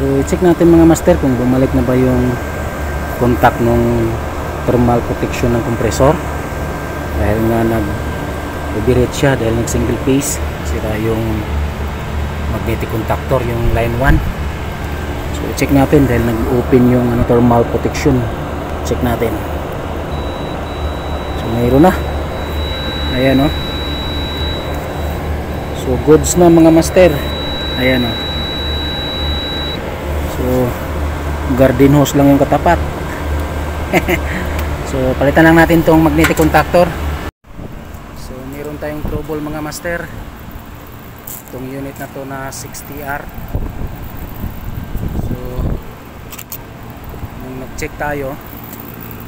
So i-check natin mga master kung bumalik na ba yung contact ng thermal protection ng compressor, dahil nga nag-overheat siya dahil nag single phase, sira yung magnetic contactor, yung line 1. So i-check natin dahil nag-open yung thermal protection. Check natin. So mayroon na, ayan o. So goods na mga master, ayan o. So garden hose lang yung katapat. So palitan lang natin tong magnetic contactor. So meron tayong trouble mga master, itong unit na to na 60R. So nung nag-check tayo,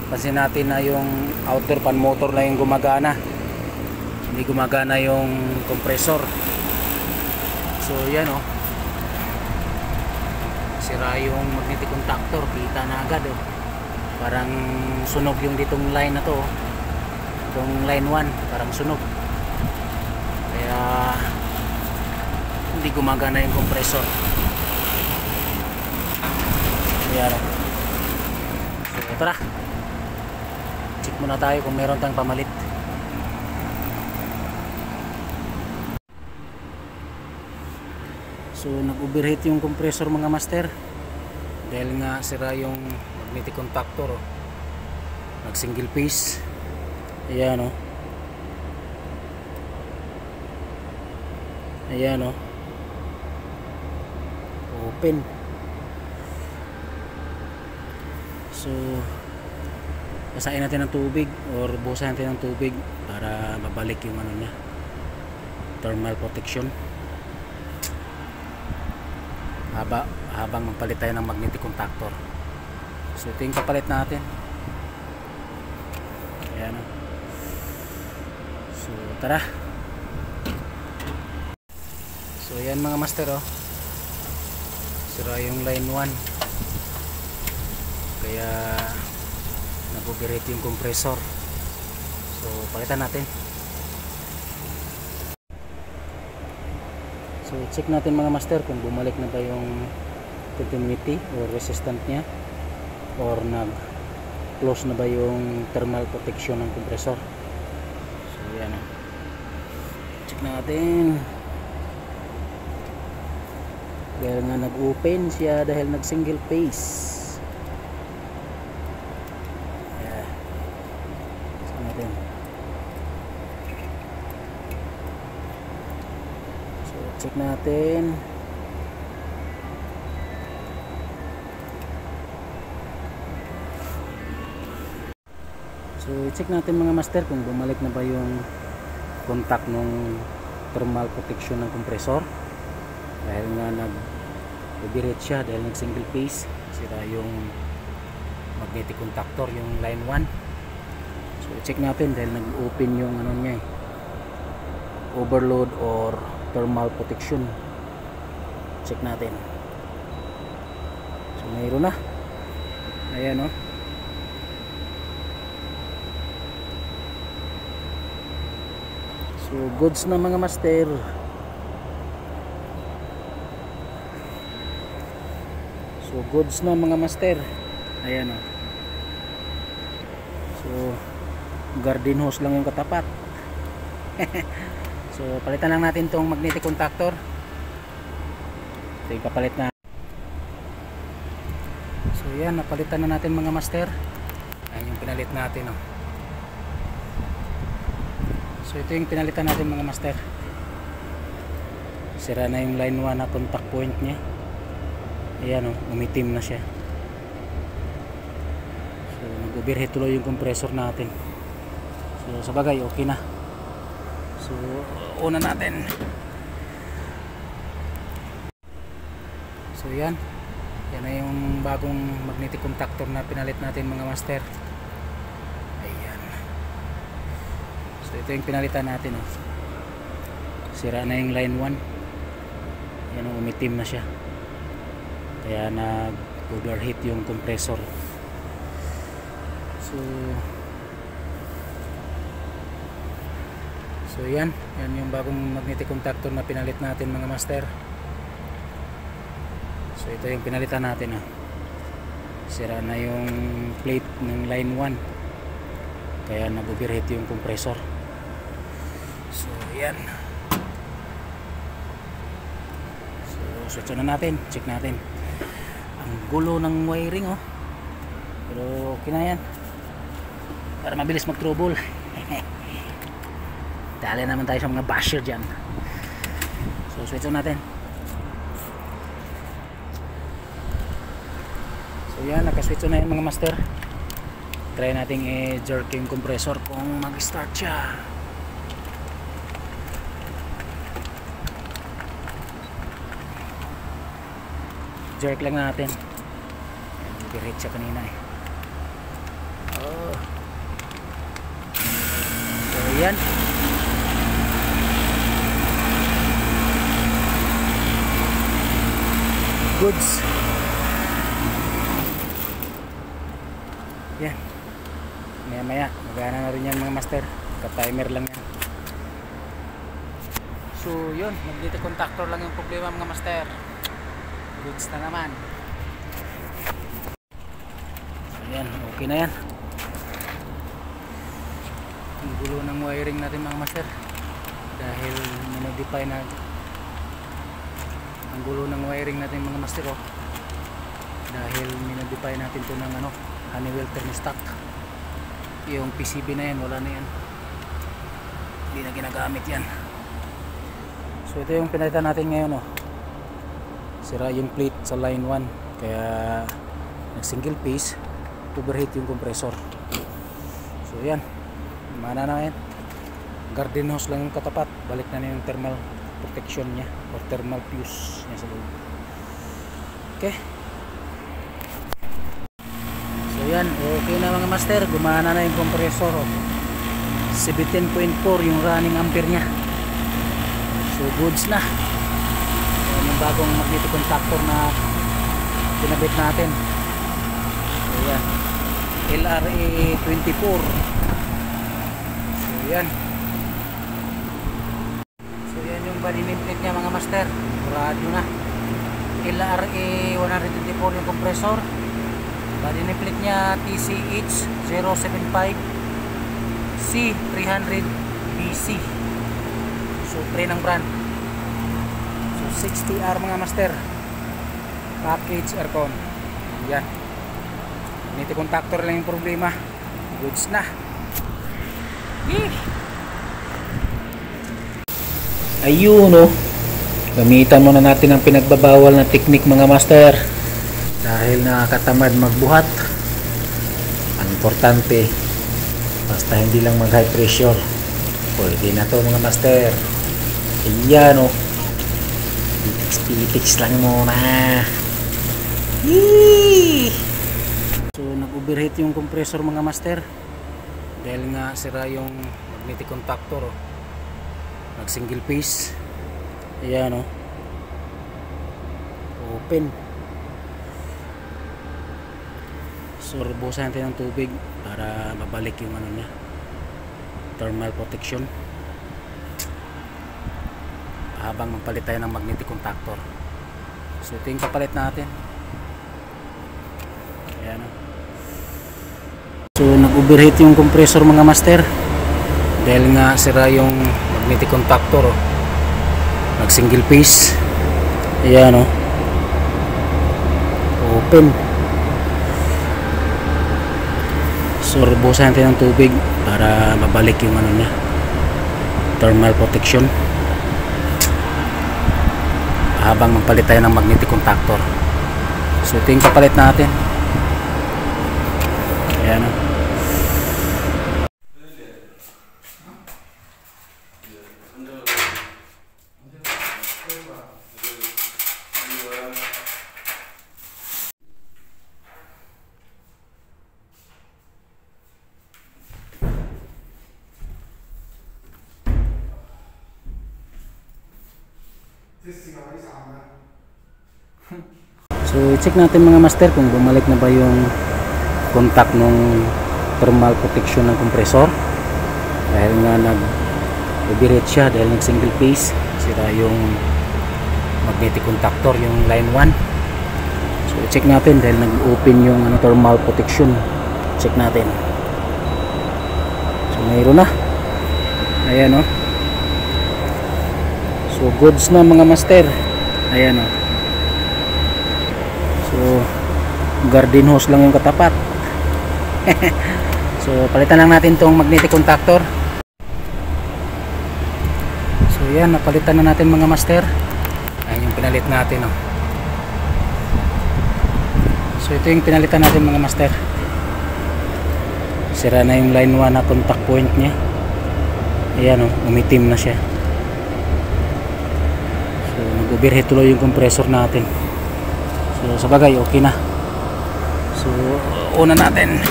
pansin natin na yung outer fan motor na yung gumagana, hindi gumagana yung compressor. So yan o, sira yung magnetic contactor, kita na agad o. Parang sunog yung ditong line na to, itong line 1 parang sunog, kaya hindi gumagana yung compressor. Ayan. So tara, check muna tayo kung meron tayong pamalit. So nag-overheat yung compressor mga master, dahil nga sira yung magnetic contactor, nag single phase. Ayan o, ayan o, open. So basahin natin ng tubig or buhusan natin ng tubig para mabalik yung niya, thermal protection, habang magpalit tayo ng magnetic contactor. So ito yung kapalit natin. Ayan o. So tara. So ayan mga master o, sira yung line 1, kaya nag-overheat yung compressor. So palitan natin. So check natin mga master kung bumalik na ba yung continuity or resistant nya, or nag-close na ba yung thermal protection ng compressor. So yan o, check natin. Dahil nga nag-open siya dahil nag-single phase. Ayan, check natin. So check natin. So i-check natin mga master kung bumalik na ba yung contact ng thermal protection ng compressor, dahil nga nag-overheat siya dahil nag single phase, sira yung magnetic contactor, yung line 1. So i-check natin dahil nag-open yung niya overload or thermal protection. Check natin. So mayroon na, ayan o. So goods na mga master. So goods na mga master, ayan o. So garden hose lang yung katapat. So palitan lang natin tong magnetic contactor. So ipapalit na. So yan, napalitan na natin mga master. Ayan yung pinalit natin o. So ito yung pinalitan natin mga master. Sira na yung line 1 na contact point nya. Ayan o, umitim na siya. So nag-overheat tuloy yung compressor natin. So sa bagay okay na. So una natin. So yan, yan na yung bagong magnetic contactor na pinalit natin mga master. So ito yung pinalitan natin oh. Sira na yung line 1. Yan, umitim na siya. Kaya nag-overheat yung compressor. So yan yung bagong magnetic contactor na pinalit natin mga master. So So ito yung pinalitan natin, sira na yung plate ng line 1, kaya nag-overheat yung compressor. So yan, so switch na natin, check natin. Ang gulo ng wiring, pero okay na yan para mabilis mag trouble. Dali naman tayo sa mga basher dyan. So switch natin. So yan, nakaswitch na yan mga master. Try nating i-jerk yung compressor kung mag-start siya. Jerk lang natin. Overheat siya kanina So yan. Goods. Yan. Maya maya magana na rin yan mga master. Ka-timer lang yan. So yun, magnetic contactor lang yung problema mga master. Goods na naman. So yan, okay na yan. Ang gulo ng wiring natin mga master, dahil minodify na ang gulo ng wiring natin mga master, dahil minodify natin to ng Honeywell thermostat. Yung PCB na yan, wala na yan, hindi na ginagamit yan. So ito yung pinalitan natin ngayon, sira yung plate sa line 1, kaya nag single phase, overheat yung compressor. So yan, mana na yan, garden hose lang yung katapat, balik na yung thermal protection nya or thermal fuse nya sa loob. Okay, so yan, okay na mga master, gumana na yung compressor, 17.4 yung running ampere nya. So goods na. Yung bagong magnetic contactor na pinabit natin. So yan, LRA24. So yan. So yan yung body name plate nya mga master. Radio na. LRA124 yung compressor. Body name plate nya TCH075 C300BC. So pre ng brand. 60R mga master, package aircon. Yan, magnetic contactor lang yung problema. Goods na. Ayun, gamitan muna natin ang pinagbabawal na technique mga master, dahil nakakatamad magbuhat. Ang importante, basta hindi lang mag high pressure, pwede na to mga master. Ayan, Pitix lang muna. So nag-overheat yung compressor mga master, dahil nga sira yung magnetic contactor, nag single phase. Ayan, open. So rubusan natin ng tubig para mabalik yung nya, thermal protection, habang magpalit tayo ng magnetic contactor. So ito yung kapalit natin. Ayan, So nag-overheat yung compressor mga master, dahil nga sira yung magnetic contactor, nag single phase. Ayan, open. So rubusan natin ng tubig para mabalik yung nya, thermal protection, habang magpalit tayo ng magnetic contactor. So ito yung kapalit natin. Ayan, So i-check natin mga master kung bumalik na ba yung contact ng thermal protection ng compressor, dahil nga nag-overheat siya dahil nag single phase, sira yung magnetic contactor, yung line 1. So check natin dahil nag-open yung thermal protection. Check natin. So mayroon na. Ayan o. So goods na mga master. Ayan o. So garden hose lang yung katapat. So palitan lang natin tong magnetic contactor. So yan, napalitan na natin mga master. Ayan yung pinalit natin oh. So ito yung pinalitan natin mga master. Sira na yung line 1 na contact point nya. Ayan oh, umitim na siya. So nag-overheat tuloy yung compressor natin. So sa bagay okay na. So una natin.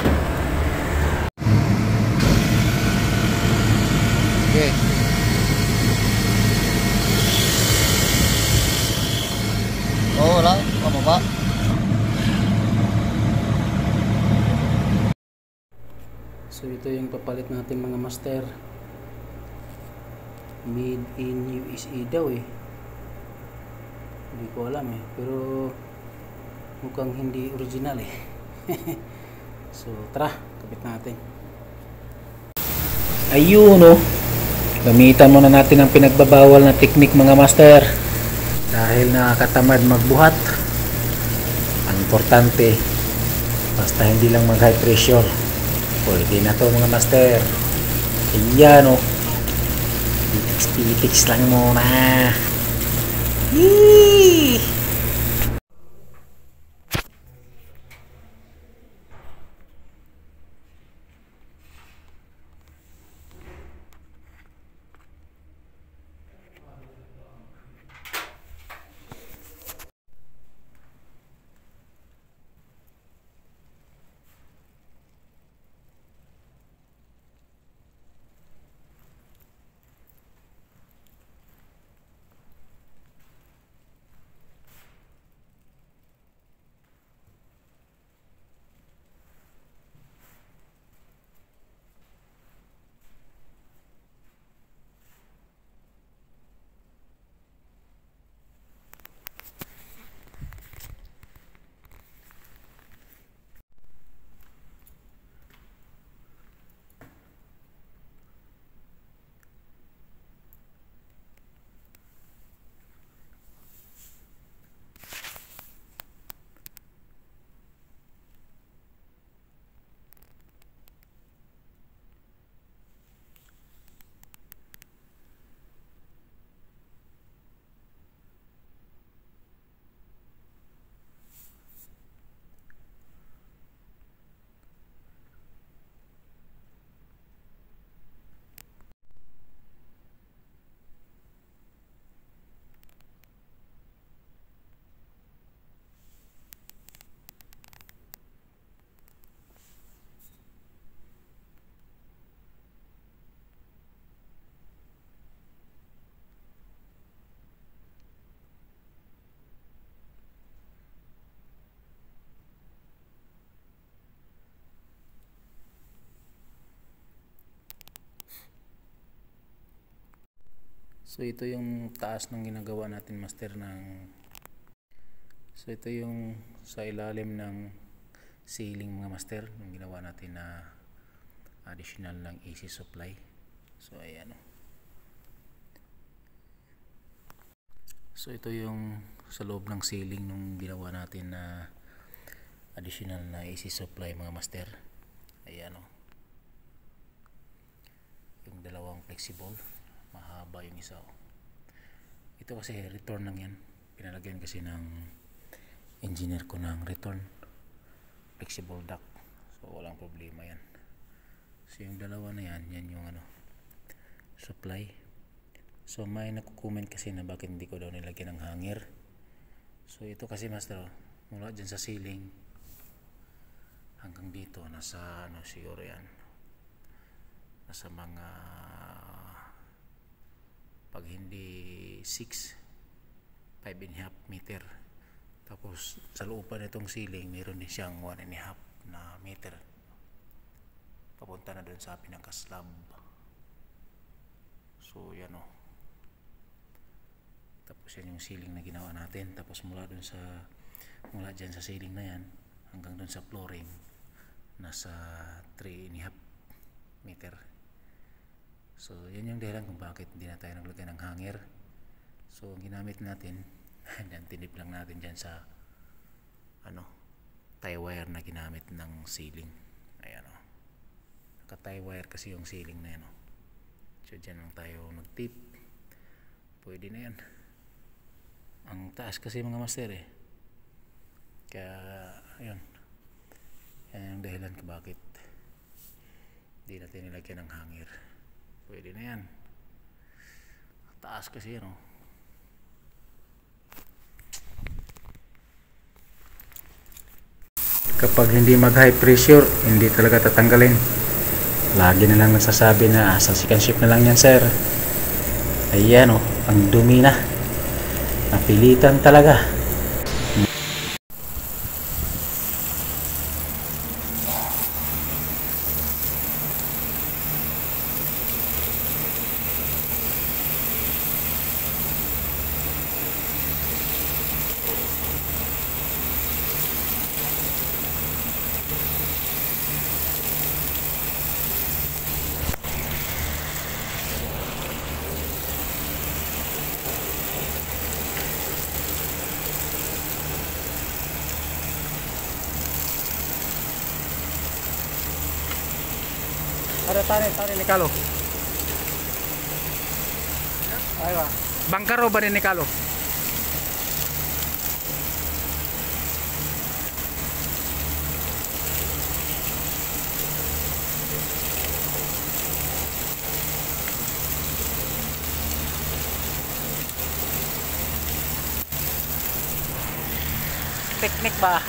Okay. Oh, wala. Pamaba. So ito yung papalit natin mga master. Made in USA daw eh. Hindi ko alam eh. Pero mukhang hindi original eh. So tara, kapit natin. Ayun oh. Gamitan muna natin ang pinagbabawal na technique mga master. Dahil nakakatamad magbuhat. Ang importante, basta hindi lang mag high pressure. Pwede na to mga master. Ayan oh. Pitix lang muna. Yee! So ito yung taas ng ginagawa natin master ng. So ito yung sa ilalim ng ceiling mga master ng ginawa natin na additional ng AC supply. So ayan. So ito yung sa loob ng ceiling nung ginawa natin na additional na AC supply mga master. Ayan o. Yung dalawang flexible. Mahaba yung isa oh. Ito kasi return lang yan. Pinalagyan kasi ng engineer ko ng return flexible duct. So walang problema yan. So yung dalawa na yan, yan yung supply. So may nakukomment kasi na bakit hindi ko daw nilagyan ng hanger. So ito kasi master mula dyan sa ceiling hanggang dito nasa siguro yan. Nasa mga pag hindi 5.5 meter. Tapos sa loob pa nitong ceiling meron din siyang 1.5 na meter papunta na dun sa pinaka-slab. So yan o. Tapos yan yung ceiling na ginawa natin. Tapos mula dun sa mula dyan sa ceiling na yan hanggang dun sa flooring nasa 3.5 meter. So yan yung dahilan kung bakit hindi na tayo naglagay ng hanger. So ang ginamit natin yan, tinip lang natin dyan sa tie wire na ginamit ng ceiling. Ayan o, naka tie wire kasi yung ceiling na yan o. So dyan lang tayo nagtip, pwede na yan. Ang taas kasi mga master kaya ayun, yan yung dahilan kung bakit hindi natin nilagyan ng hanger. Pwede na yan, taas kasi yan o. Kapag hindi mag high pressure, hindi talaga tatanggalin. Lagi na lang nasasabi na sa second shift na lang yan sir. Ayan o, ang dumi na, napilitan talaga. Ada tani ni Kalo. Ayo. Bangkaro ba ni Kalo? Teknik ba?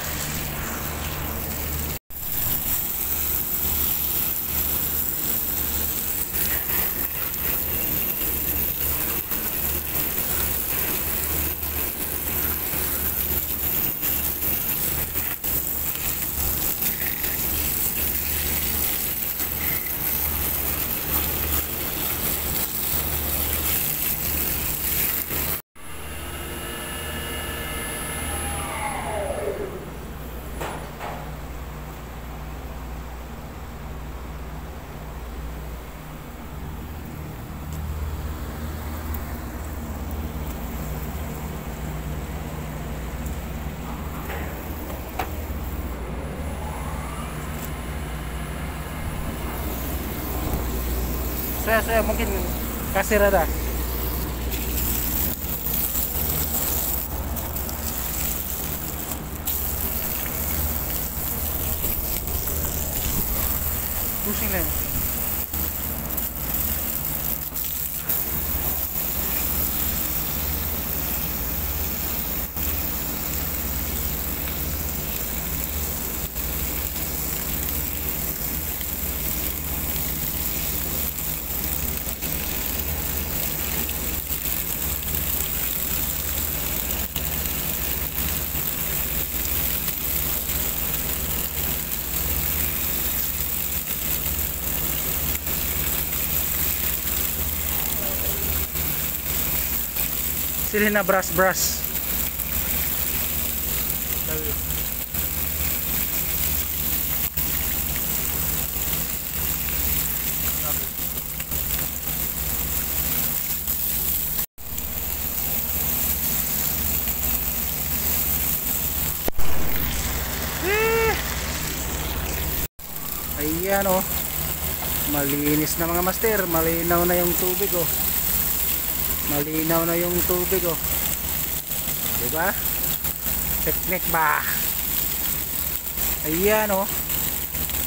Saya mungkin kasir ada. Pusing lang. Sila na brush. Ayan o, malinis na mga master, malinaw na yung tubig o. Malinaw na yung tubig oh. Diba? Teknik ba? Ayan oh.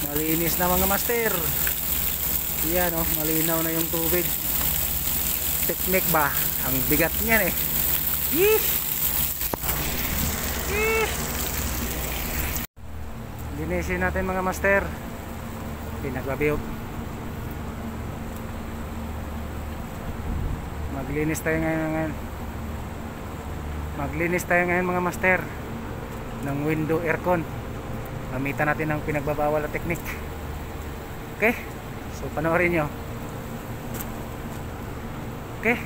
Malinis na mga master. Ayan oh, malinaw na yung tubig. Teknik ba? Ang bigat niyan eh. Linisin natin mga master. Pinagbabiog. Maglinis tayo ngayon mga master ng window aircon. Gamitan natin ng pinagbabawal na teknik. Okay? So panoorin nyo. Okay?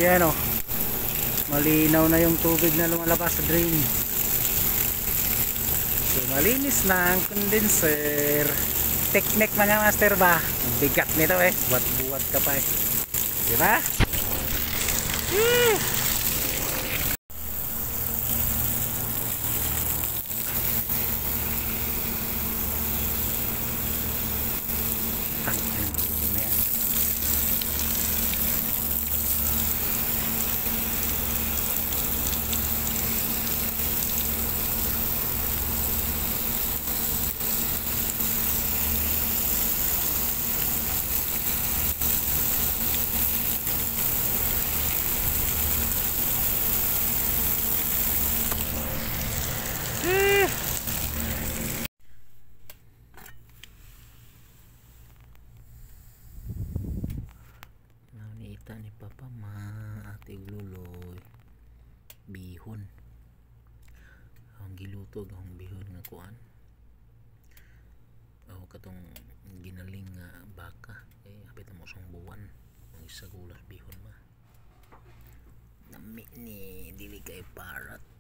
Ayan o. Malinaw na yung tubig na lumalabas sa drain. So malinis na ang condenser. Technique mga master ba? Ang bigat nito eh. Buwat-buwat ka pa eh. Diba? Naunita ni Papa Ma ate luloy bihon ang gilutog ang bihon nga kuan o katong ginaling nga baka apit mo sang buwan ang isa gulas bihon ma nami ni dili kay parat